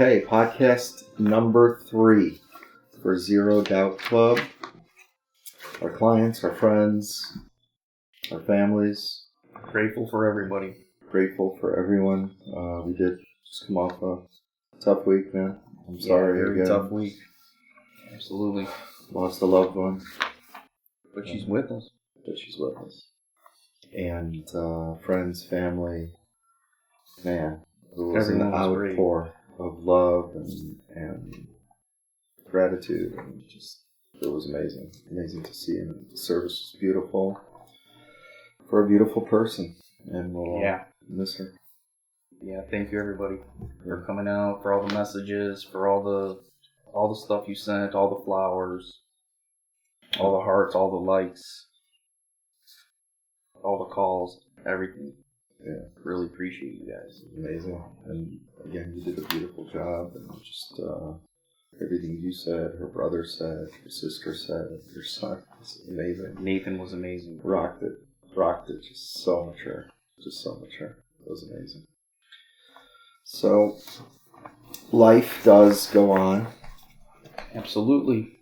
Okay, podcast number 3 for Zero Doubt Club. Our clients, our friends, our families. Grateful for everybody. Grateful for everyone. We did just come off a tough week, man. I'm sorry very again. tough week. Absolutely. Lost a loved one. But she's with us. And friends, family, man. It was Everyone an was great. outpour of love and gratitude, and just it was amazing to see. And the service was beautiful for a beautiful person, and we'll miss her. Yeah, thank you everybody for coming out, for all the messages, for all the stuff you sent, all the flowers, all the hearts, all the likes, all the calls, everything. Yeah, really appreciate you guys. Amazing. And again, you did a beautiful job, and just everything you said, her brother said, your sister said, your son was amazing. Nathan was amazing. Rocked it, just so mature. It was amazing. So, life does go on. Absolutely.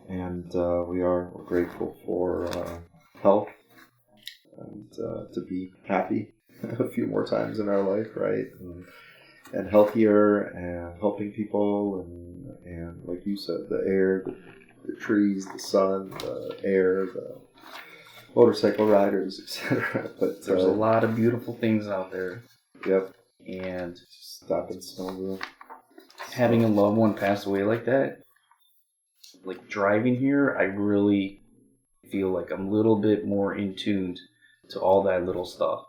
And we're grateful for health and to be happy a few more times in our life, right? And healthier and helping people and like you said, the air, the trees, the sun, the air, the motorcycle riders, etc. But there's a lot of beautiful things out there. Yep. And stop and smell the having a loved one pass away like that, like driving here, I really feel like I'm a little bit more in tune to all that little stuff.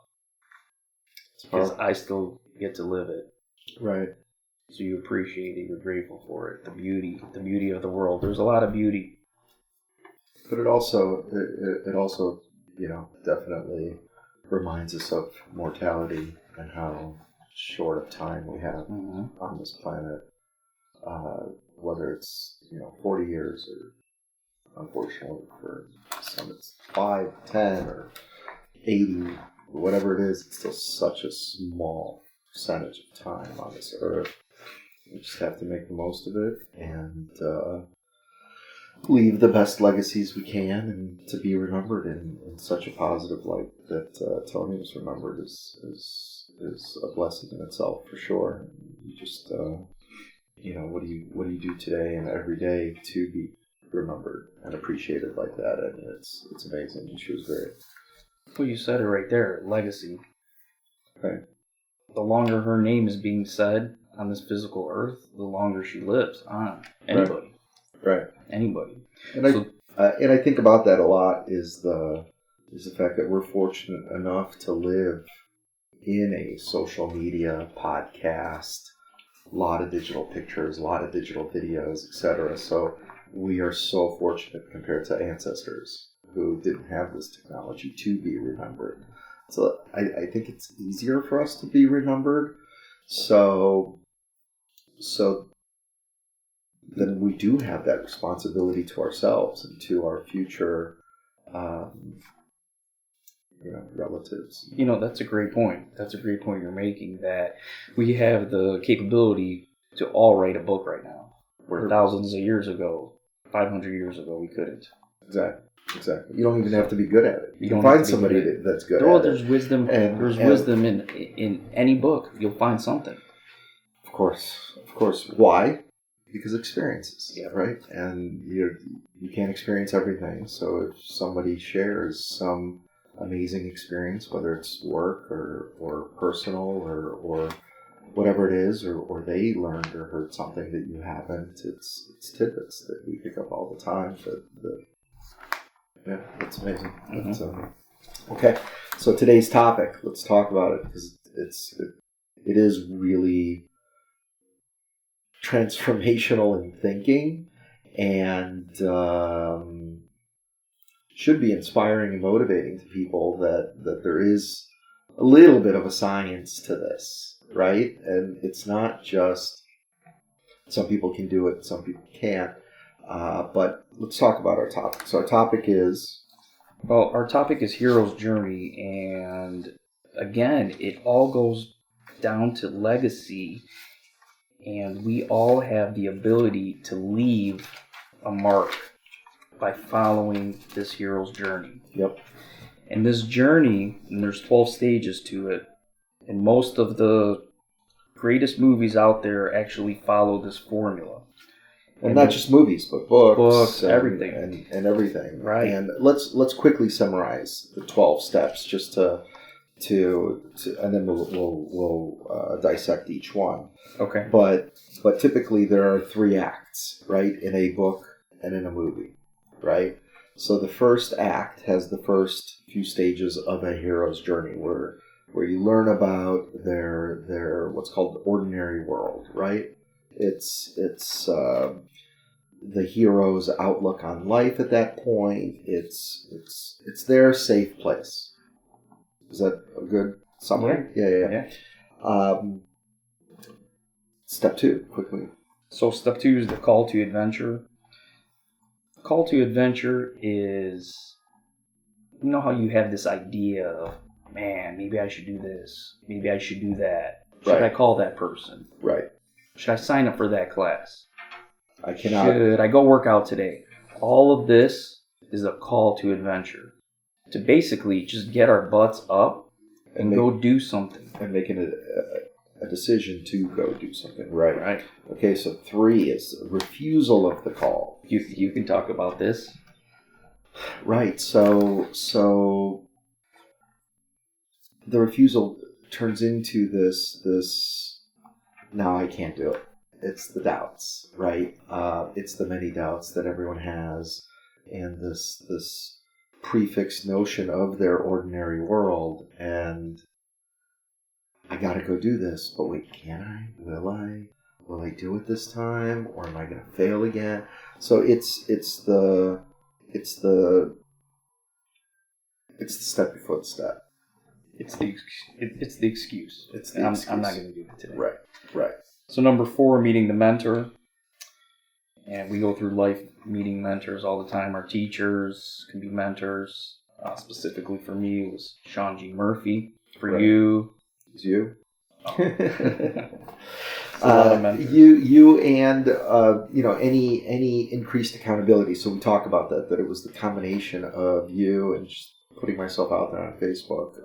Because I still get to live it. Right. So you appreciate it, you're grateful for it, the beauty of the world. There's a lot of beauty. But it also, definitely reminds us of mortality and how short of time we have on this planet. Whether it's, 40 years or, unfortunately, for some it's 5, 10, or 80, whatever it is, it's still such a small percentage of time on this earth. We just have to make the most of it and leave the best legacies we can, and to be remembered in such a positive light that Tony was remembered is a blessing in itself, for sure. You just what do you do today and every day to be remembered and appreciated like that? I mean, it's amazing. And she was great. Well, you said it right there, legacy. Right. The longer her name is being said on this physical earth, the longer she lives on. Anybody. Right. Anybody. And I think about that a lot is the fact that we're fortunate enough to live in a social media podcast, a lot of digital pictures, a lot of digital videos, etc. So we are so fortunate compared to ancestors who didn't have this technology to be remembered. So I think it's easier for us to be remembered. So then we do have that responsibility to ourselves and to our future relatives. That's a great point. That's a great point you're making, that we have the capability to all write a book right now, where thousands of years ago, 500 years ago, we couldn't. Exactly. You don't even have to be good at it. You can don't find somebody that's good at it. There's wisdom. There's wisdom in any book. You'll find something. Of course. Why? Because experiences. Yeah. Right? And you can't experience everything. So if somebody shares some amazing experience, whether it's work or personal or whatever it is, or they learned or heard something that you haven't, it's tidbits that we pick up all the time. Yeah, it's amazing. Mm-hmm. Okay, so today's topic, let's talk about it, because it is really transformational in thinking, and should be inspiring and motivating to people that there is a little bit of a science to this, right? And it's not just some people can do it, some people can't. But let's talk about our topic. So our topic is... Well, our topic is Hero's Journey, and again, it all goes down to legacy And we all have the ability to leave a mark by following this hero's journey. Yep. And this journey, and there's 12 stages to it, and most of the greatest movies out there actually follow this formula. And not just movies, but books and, everything. And everything. Right. And let's quickly summarize the 12 steps just to and then we'll dissect each one. Okay. But typically there are 3 acts, right, in a book and in a movie, right? So the first act has the first few stages of a hero's journey where you learn about their what's called the ordinary world, right? It's the hero's outlook on life at that point. It's their safe place. Is that a good summary? Yeah. Step 2, quickly. So step 2 is the call to adventure. Call to adventure is, you know how you have this idea of, man, maybe I should do this. Maybe I should do that. Should I call that person? Right. Should I sign up for that class? I cannot. Should I go work out today? All of this is a call to adventure. To basically just get our butts up and go do something. And making a decision to go do something. Right. Right. Okay, so 3 is refusal of the call. You can talk about this. Right. So the refusal turns into this now I can't do it. It's the doubts, right? It's the many doubts that everyone has, and this prefixed notion of their ordinary world, and I gotta go do this, but wait, can I? Will I do it this time, or am I gonna fail again? So it's the step before the step. It's the excuse. It's the excuse. I'm not going to do it today. Right. So number 4, meeting the mentor. And we go through life meeting mentors all the time. Our teachers can be mentors. Specifically for me, it was Sean G. Murphy. For you. It's you. Oh. You and any increased accountability. So we talk about that it was the combination of you and just putting myself out there on Facebook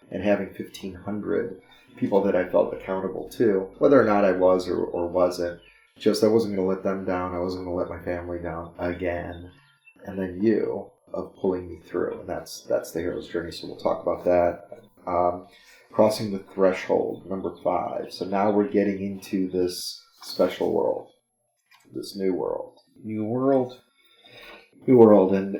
and having 1,500 people that I felt accountable to, whether or not I was or wasn't. Just I wasn't going to let them down. I wasn't going to let my family down again. And then you of pulling me through, and that's the hero's journey. So we'll talk about that. Crossing the threshold, number 5. So now we're getting into this special world, this new world. New world, and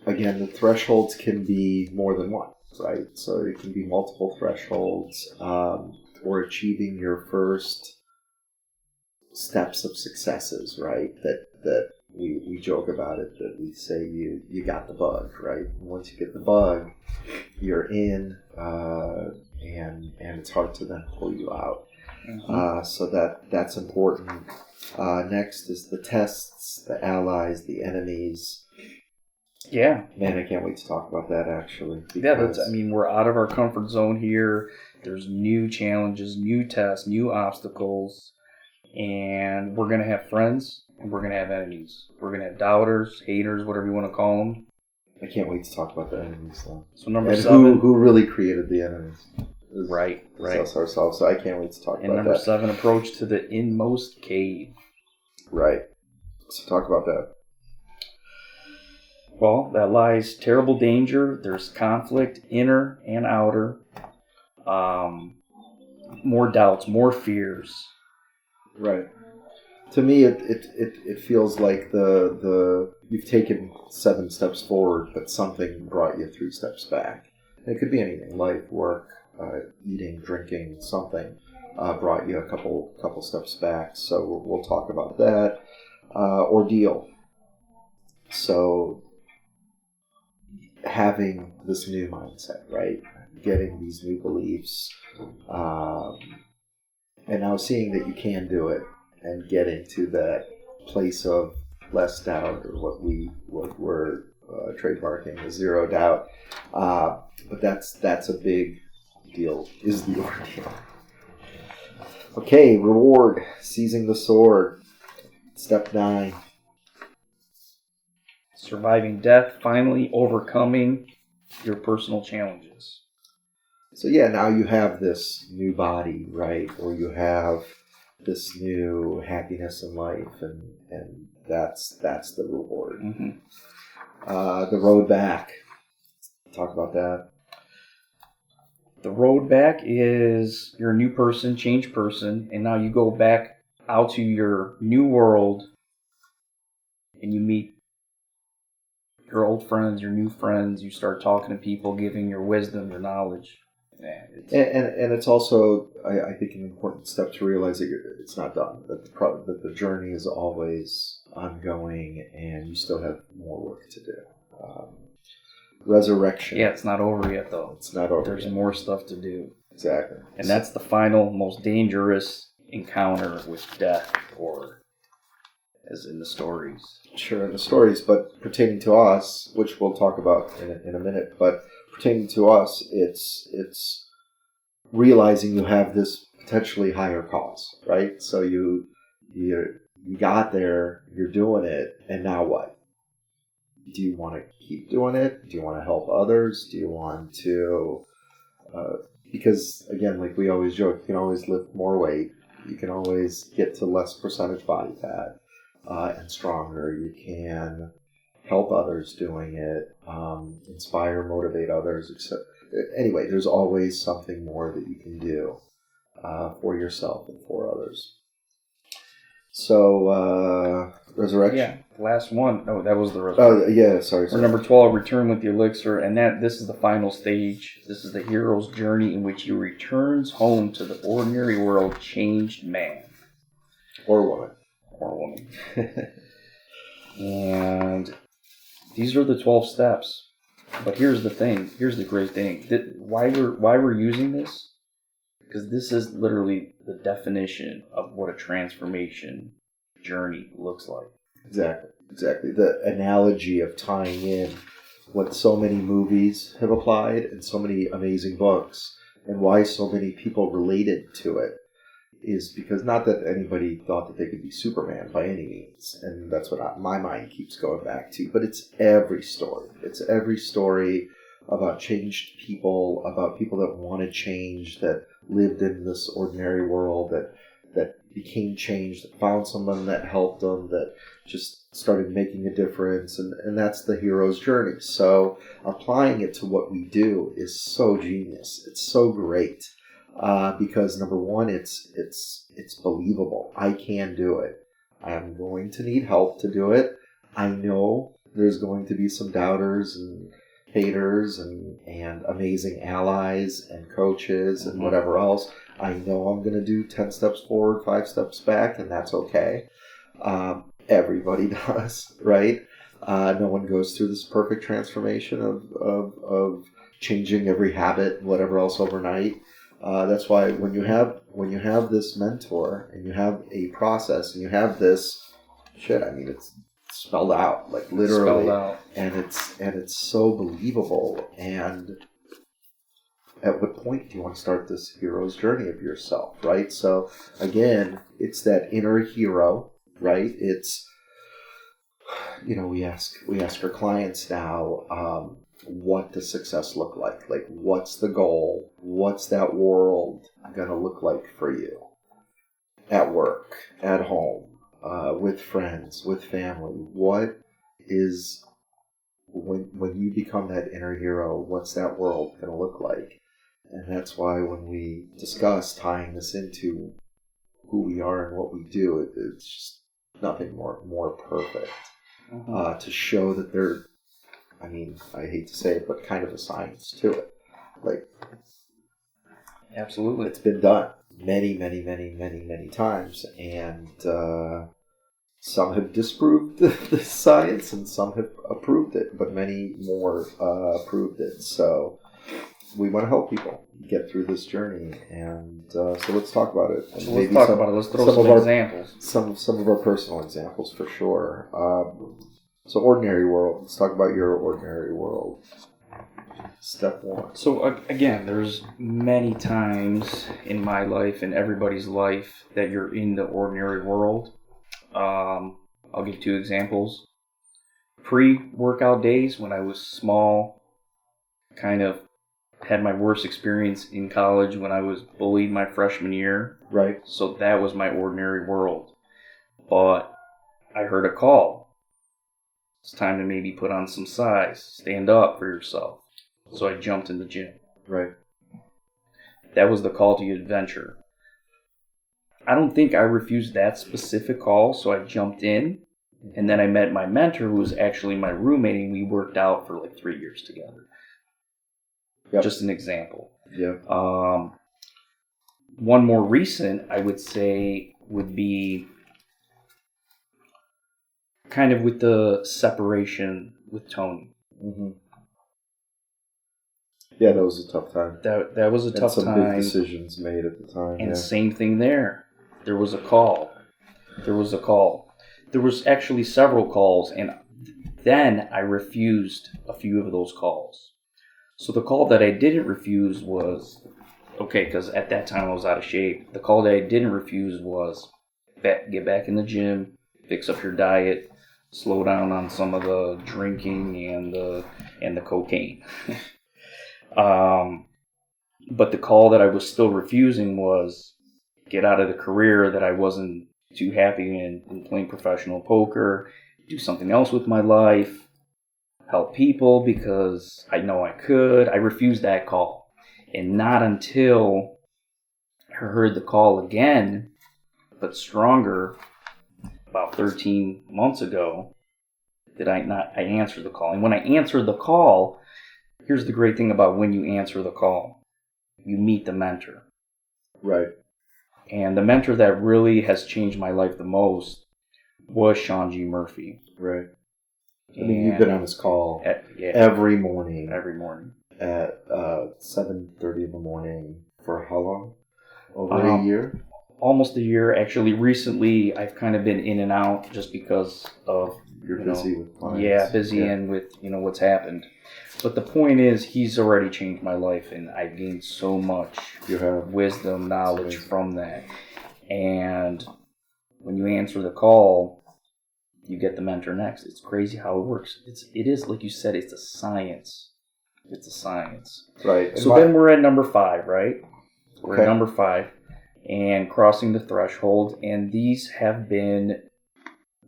again, the thresholds can be more than one, right? So it can be multiple thresholds, or achieving your first steps of successes, right? That we joke about it, that we say you got the bug, right? And once you get the bug, you're in, and it's hard to then pull you out. Mm-hmm. So that's important. Next is the tests, the allies, the enemies. Yeah. Man, I can't wait to talk about that, actually. Yeah, we're out of our comfort zone here. There's new challenges, new tests, new obstacles, and we're going to have friends, and we're going to have enemies. We're going to have doubters, haters, whatever you want to call them. I can't wait to talk about the enemies, though. So number 7. Who really created the enemies? Right. Us ourselves, so I can't wait to talk about that. And number 7, approach to the inmost cave. Right. So talk about that. Well, that lies terrible danger. There's conflict, inner and outer. More doubts, more fears. Right. To me, it feels like the you've taken 7 steps forward, but something brought you 3 steps back. And it could be anything: life, work, eating, drinking, something brought you a couple steps back. So we'll talk about that. Ordeal. So having this new mindset, right? Getting these new beliefs, and now seeing that you can do it and getting to that place of less doubt, or what we're trademarking as 0 doubt. But that's a big deal, is the ordeal. Okay, reward. Seizing the sword. Step 9. Surviving death, finally overcoming your personal challenges. So yeah, now you have this new body, right? Or you have this new happiness in life, and that's the reward. Mm-hmm. The road back. Talk about that. The road back is you're a new person, changed person, and now you go back out to your new world and you meet your old friends, your new friends, you start talking to people, giving your wisdom, your knowledge. And it's also, I think, an important step to realize that it's not done, that the journey is always ongoing and you still have more work to do. Resurrection. Yeah, it's not over yet, though. It's not over. There's more stuff to do. Exactly. And that's the final, most dangerous encounter with death, or as in the stories. Sure, in the stories, but pertaining to us, which we'll talk about in a minute, but pertaining to us, it's realizing you have this potentially higher cause, right? So you got there, you're doing it, and now what? Do you want to keep doing it? Do you want to help others? Do you want to... because, again, like we always joke, you can always lift more weight. You can always get to less percentage body fat and stronger. You can help others doing it, inspire, motivate others. Anyway, there's always something more that you can do for yourself and for others. So, resurrection. Yeah, last one. Oh, that was the resurrection. Oh, yeah, sorry. Or number 12, return with the elixir, and this is the final stage. This is the hero's journey in which he returns home to the ordinary world, changed man. Or woman. Or woman. And these are the 12 steps. But here's the thing. Here's the great thing. Why we're using this? Because this is literally the definition of what a transformation journey looks like. Exactly. The analogy of tying in what so many movies have applied and so many amazing books, and why so many people related to it, is because not that anybody thought that they could be Superman by any means, and that's what my mind keeps going back to, but it's every story. It's every story about changed people, about people that want to change, that lived in this ordinary world, that became changed, that found someone that helped them, that just started making a difference, and that's the hero's journey. So applying it to what we do is so genius. It's so great. Because number one, it's believable. I can do it. I'm going to need help to do it. I know there's going to be some doubters and haters and amazing allies and coaches and whatever else. I know I'm going to do 10 steps forward, 5 steps back, and that's okay. Everybody does, right? No one goes through this perfect transformation of changing every habit and whatever else overnight. That's why when you have this mentor and you have a process and you have this it's spelled out, like literally, and it's so believable. And at what point do you want to start this hero's journey of yourself, right? So again, it's that inner hero, right? It's, we ask our clients now, what does success look like? Like, what's the goal? What's that world going to look like for you? At work, at home, with friends, with family. What is, when you become that inner hero, what's that world going to look like? And that's why when we discuss tying this into who we are and what we do, it's just nothing more perfect. To show that there, I hate to say it, but kind of a science to it. Like, absolutely, it's been done many times, and some have disproved the science, and some have approved it, but many more approved it. So we want to help people get through this journey, and so let's talk about it. And let's talk about it. Let's throw some examples. Some of our personal examples for sure. So ordinary world. Let's talk about your ordinary world. Step one. So again, there's many times in my life and everybody's life that you're in the ordinary world. I'll give 2 examples. Pre-workout days when I was small, kind of had my worst experience in college when I was bullied my freshman year. Right. So that was my ordinary world. But I heard a call. It's time to maybe put on some size, stand up for yourself. So I jumped in the gym. Right. That was the call to adventure. I don't think I refused that specific call, so I jumped in. And then I met my mentor, who was actually my roommate, and we worked out for like 3 years together. Yep. Just an example. Yeah. One more recent, I would say, would be kind of with the separation with Tony. Mm-hmm. Yeah, that was a tough time. That was a tough time. Some big decisions made at the time. And same thing there. There was a call. There was actually several calls, and then I refused a few of those calls. So the call that I didn't refuse was, okay, because at that time I was out of shape. The call that I didn't refuse was get back in the gym, fix up your diet, slow down on some of the drinking and the cocaine. But the call that I was still refusing was get out of the career that I wasn't too happy in playing professional poker, do something else with my life, help people because I know I could. I refused that call. And not until I heard the call again, but stronger, about 13 months ago, did I answer the call. And when I answered the call, here's the great thing about when you answer the call. You meet the mentor. Right. And the mentor that really has changed my life the most was Sean G. Murphy. Right. I mean, you've been on this call every morning. Every morning. At 7:30 in the morning for how long? Over a year? Almost a year. Actually, recently I've kind of been in and out just because of... You're busy with clients. Yeah, busy and with, what's happened. But the point is, he's already changed my life, and I've gained so much wisdom, knowledge from that. And when you answer the call, you get the mentor next. It's crazy how it works. It is, like you said, it's a science. It's a science. Right. So then we're at number 5, right? We're at number 5, and crossing the threshold. And these have been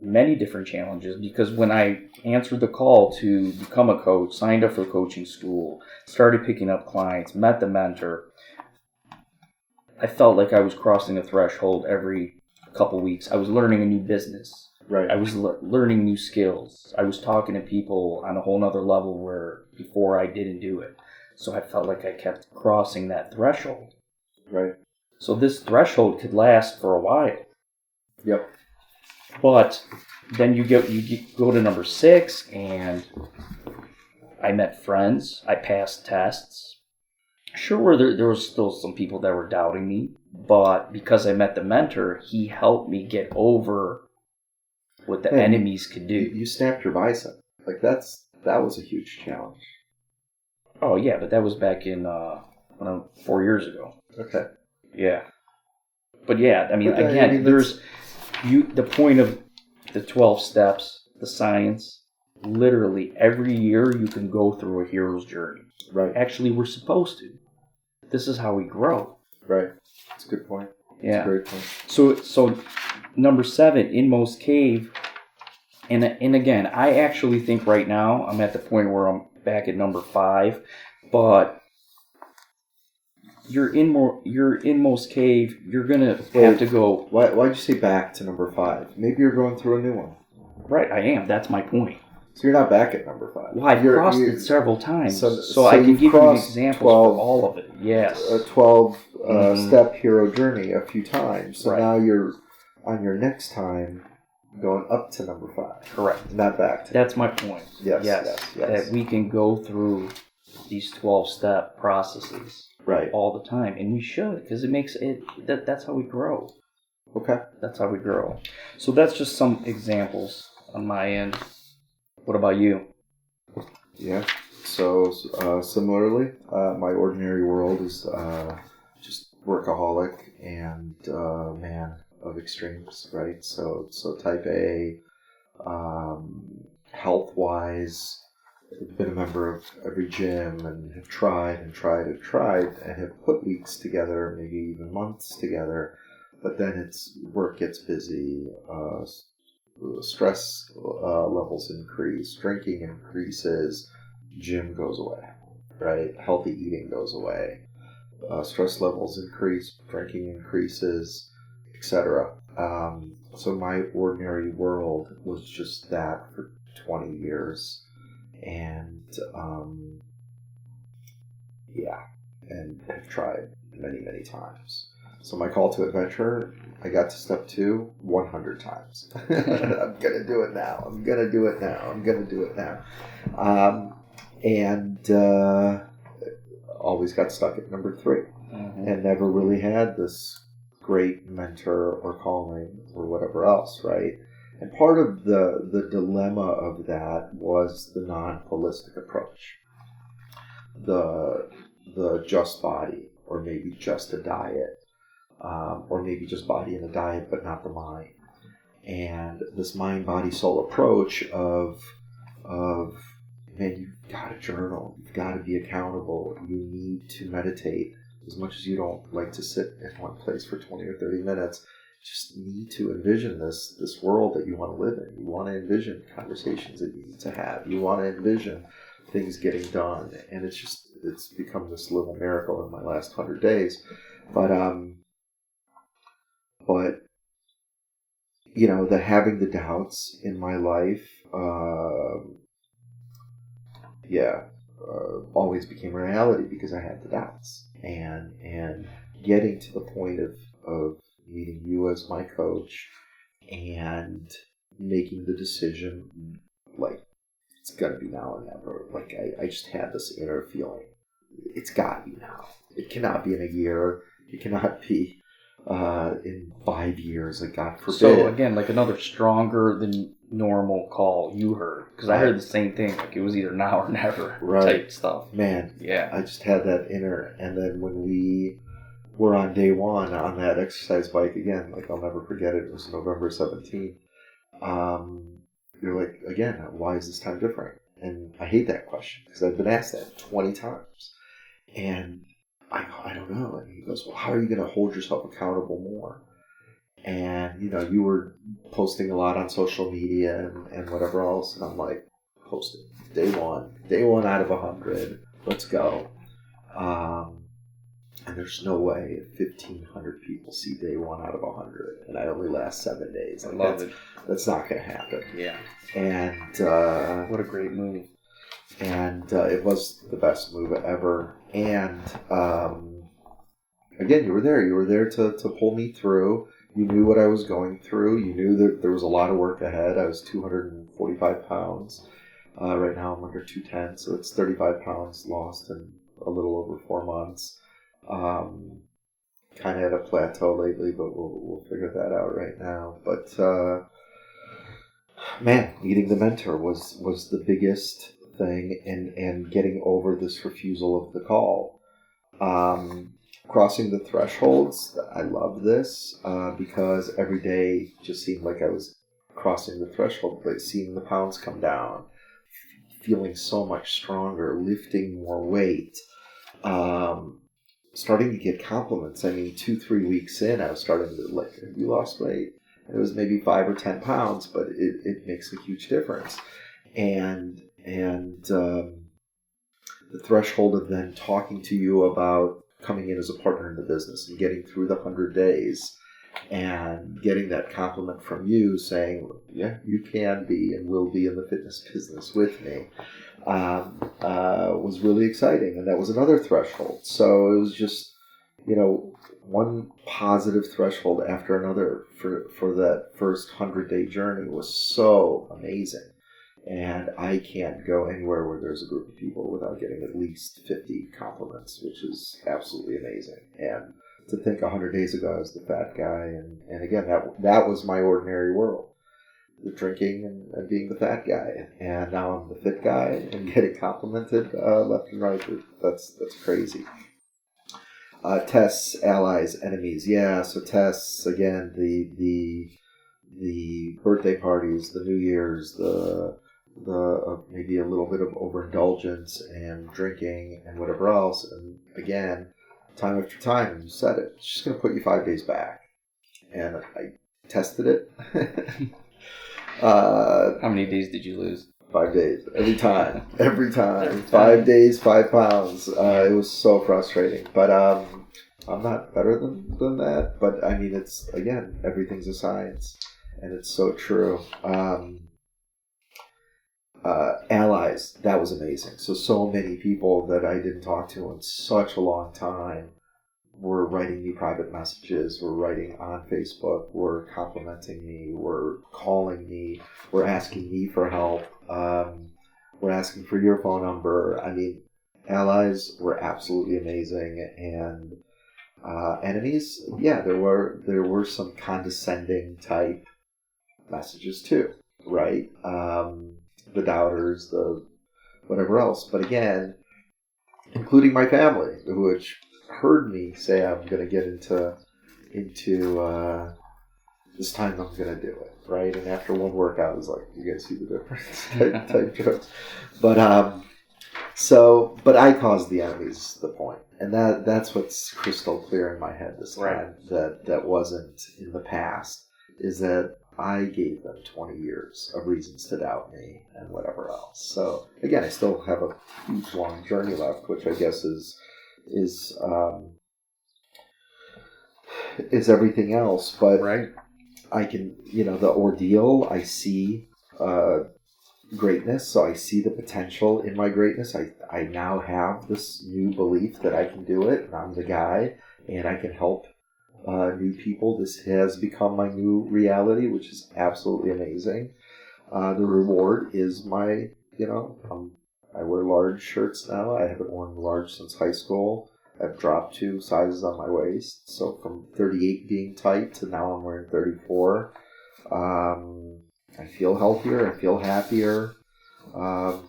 many different challenges, because when I answered the call to become a coach, signed up for coaching school, started picking up clients, met the mentor, I felt like I was crossing a threshold every couple weeks. I was learning a new business. Right. I was learning new skills. I was talking to people on a whole nother level where before I didn't do it. So I felt like I kept crossing that threshold. Right. So this threshold could last for a while. Yep. But then you go to number 6, and I met friends. I passed tests. Sure, there was still some people that were doubting me, but because I met the mentor, he helped me get over what the enemies could do. You snapped your bicep. Like that was a huge challenge. Oh yeah, but that was back in 4 years ago. Okay. Yeah. But yeah, I mean, there's the point of the 12 steps, the science. Literally every year you can go through a hero's journey. Right. Actually, we're supposed to. This is how we grow. Right. That's a good point. Yeah. That's a great point. So number 7, Inmost Cave. And again, I actually think right now I'm at the point where I'm back at number 5, but your inmost cave, you're gonna have to go. Why'd you say back to number 5? Maybe you're going through a new one. Right, I am. That's my point. So you're not back at number 5. Well, I've crossed it several times, so I can give you examples for all of it. Yes. A 12-step hero journey a few times. So now you're on your next time going up to number 5. Correct. Not back to. That's my point. Yes. That we can go through these 12-step processes all the time, and we should, because it makes it. That's how we grow. Okay. That's how we grow. So that's just some examples on my end. What about you? Yeah. So similarly, my ordinary world is just workaholic and man of extremes, right? So type A, health wise. I've been a member of every gym and have tried and tried and tried and have put weeks together, maybe even months together. But then it's work gets busy, stress levels increase, drinking increases, gym goes away, right? Healthy eating goes away, stress levels increase, drinking increases, etc. So my ordinary world was just that for 20 years. And and have tried many, many times. So my call to adventure, I got to step 2 100 times. I'm going to do it now. I'm going to do it now. I'm going to do it now. And always got stuck at number 3. Mm-hmm. And never really had this great mentor or calling or whatever else, right? And part of the dilemma of that was the non-holistic approach. The just body, or maybe just a diet, or maybe just body and a diet, but not the mind. And this mind, body, soul approach of man, you've got to journal, you've got to be accountable, you need to meditate. As much as you don't like to sit in one place for 20 or 30 minutes, just need to envision this world that you want to live in. You want to envision conversations that you need to have. You want to envision things getting done. And it's become this little miracle in my last 100 days. But you know, having the doubts in my life, always became a reality because I had the doubts. And getting to the point of meeting you as my coach and making the decision, like, it's gonna be now or never. Like, I just had this inner feeling. It's gotta be now. It cannot be in a year. It cannot be in 5 years, like, God forbid. So again, like another stronger than normal call you heard, because I heard the same thing. Like, it was either now or never, right, type stuff. Man, yeah, I just had that inner. And then when we were on day 1 on that exercise bike again, like, I'll never forget it. It was November 17th. You're like, again, why is this time different? And I hate that question because I've been asked that 20 times. And I don't know. And he goes, well, how are you going to hold yourself accountable more? And, you know, you were posting a lot on social media and whatever else. And I'm like, post it. Day 1 out of 100. Let's go. And there's no way 1,500 people see day 1 out of 100. And I only last 7 days. Like, I love it. That's not going to happen. Yeah. And what a great move. And it was the best move ever. And again, you were there. You were there to pull me through. You knew what I was going through. You knew that there was a lot of work ahead. I was 245 pounds. Right now I'm under 210, so it's 35 pounds lost in a little over 4 months. Kind of at a plateau lately, but we'll figure that out right now. But man, meeting the mentor was the biggest thing, and getting over this refusal of the call. Crossing the thresholds, I love this because every day just seemed like I was crossing the threshold, like seeing the pounds come down, feeling so much stronger, lifting more weight, starting to get compliments. I mean, 2-3 weeks in, I was starting to like, have you lost weight? It was maybe 5 or 10 pounds, but it makes a huge difference. And the threshold of then talking to you about coming in as a partner in the business and getting through the 100 days and getting that compliment from you saying, yeah, you can be and will be in the fitness business with me, was really exciting. And that was another threshold. So it was just, you know, one positive threshold after another for that first 100-day journey was so amazing. And I can't go anywhere where there's a group of people without getting at least 50 compliments, which is absolutely amazing. And to think 100 days ago I was the fat guy, and again, that was my ordinary world. the drinking and being the fat guy, and now I'm the fit guy and getting complimented left and right. That's crazy. Tests, allies, enemies. Yeah, so tests again. The birthday parties, the New Year's, the maybe a little bit of overindulgence and drinking and whatever else. And again, time after time, you said it. It's just going to put you 5 days back. And I tested it. How many days did you lose? 5 days. Every time. Every time. 5 days, 5 pounds. It was so frustrating. But I'm not better than that. But I mean, it's, again, everything's a science. And it's so true. Allies, that was amazing. So many people that I didn't talk to in such a long time were writing me private messages, were writing on Facebook, were complimenting me, were calling me, were asking me for help, were asking for your phone number. I mean, allies were absolutely amazing. And enemies, yeah, there were some condescending type messages too, right? The doubters, the whatever else. But again, including my family, which heard me say I'm going to get into this time I'm going to do it, right? And after one workout, I was like, you guys see the difference type jokes. But but I caused the enemies, the point. And that's what's crystal clear in my head this time, right. that wasn't in the past, is that I gave them 20 years of reasons to doubt me and whatever else. So again, I still have a huge long journey left, which I guess is everything else. But right. I can, the ordeal, I see greatness. So I see the potential in my greatness. I now have this new belief that I can do it, and I'm the guy, and I can help new people. This has become my new reality, which is absolutely amazing. The reward is my, I wear large shirts now. I haven't worn large since high school. I've dropped 2 sizes on my waist. So from 38 being tight to now I'm wearing 34. I feel healthier. I feel happier. And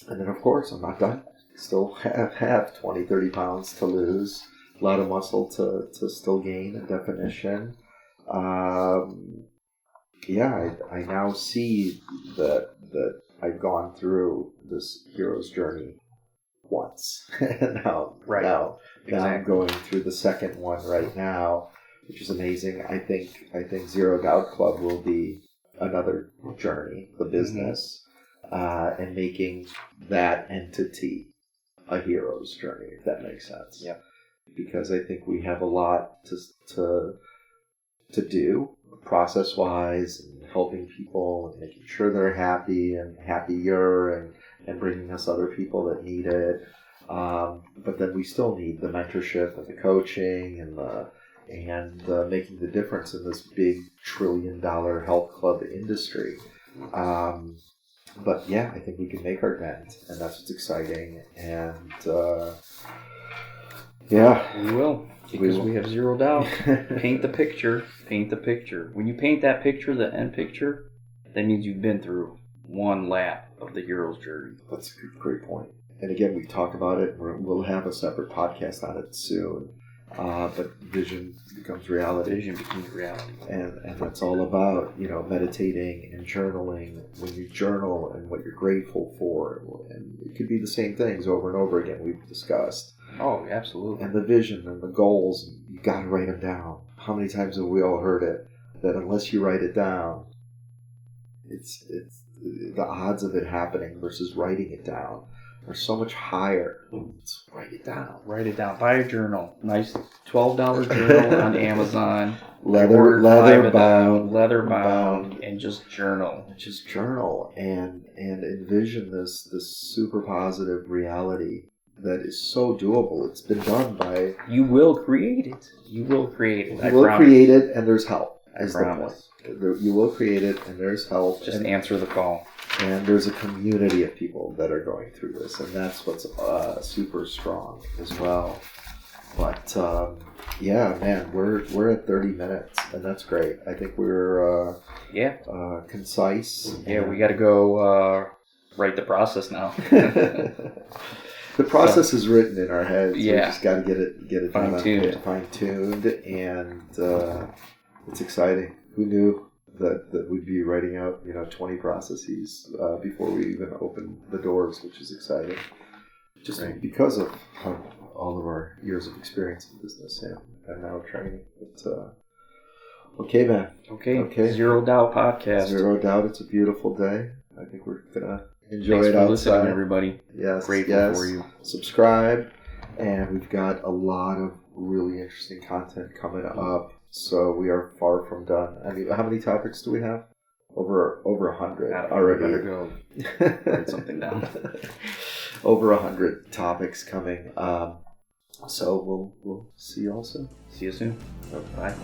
then, of course, I'm not done. Still have 20, 30 pounds to lose. A lot of muscle to still gain in definition. I now see that I've gone through this hero's journey once. now I'm going through the second one right now, which is amazing. I think Zero Doubt Club will be another journey, the business, and making that entity a hero's journey, if that makes sense. Yep. Because I think we have a lot to do process-wise, and helping people and making sure they're happy and happier, and bringing us other people that need it. But then we still need the mentorship and the coaching and making the difference in this big $1 trillion health club industry. But yeah, I think we can make our dent, and that's what's exciting. And we will, because we have zero doubt. Paint the picture. When you paint that picture, the end picture, that means you've been through one lap of the hero's journey. That's a great point. And again, we talk about it. We'll have a separate podcast on it soon. But vision becomes reality. And that's all about, meditating and journaling. When you journal and what you're grateful for. And it could be the same things over and over again we've discussed. Oh, absolutely. And the vision and the goals, you got to write them down. How many times have we all heard it? That unless you write it down, it's the odds of it happening versus writing it down are so much higher. Let's write it down. Buy a journal. Nice $12 journal on Amazon. Leather bound, and just journal. And envision this super positive reality that is so doable. It's been done by... You will create it. You will create it, and there's help. Is the point. You will create it, and there's help. Just answer the call. And there's a community of people that are going through this, and that's what's super strong as well. But Yeah, man, we're at 30 minutes, and that's great. I think we're concise. Yeah, we got to go write the process now. The process is written in our heads. Yeah. We just got to get it fine-tuned, and it's exciting. Who knew that we'd be writing out 20 processes before we even open the doors, which is exciting. Just because of all of our years of experience in business and now training. But, okay, man. Okay. Zero Doubt Podcast. Zero Doubt. It's a beautiful day. I think we're gonna enjoy Thanks it for outside. listening, everybody. Yes, Grateful for you. Subscribe, and we've got a lot of really interesting content coming up. So we are far from done. I mean, how many topics do we have? Over 100 already. Better go write something down. Over 100 topics coming. So we'll see you all soon. See you soon. Bye.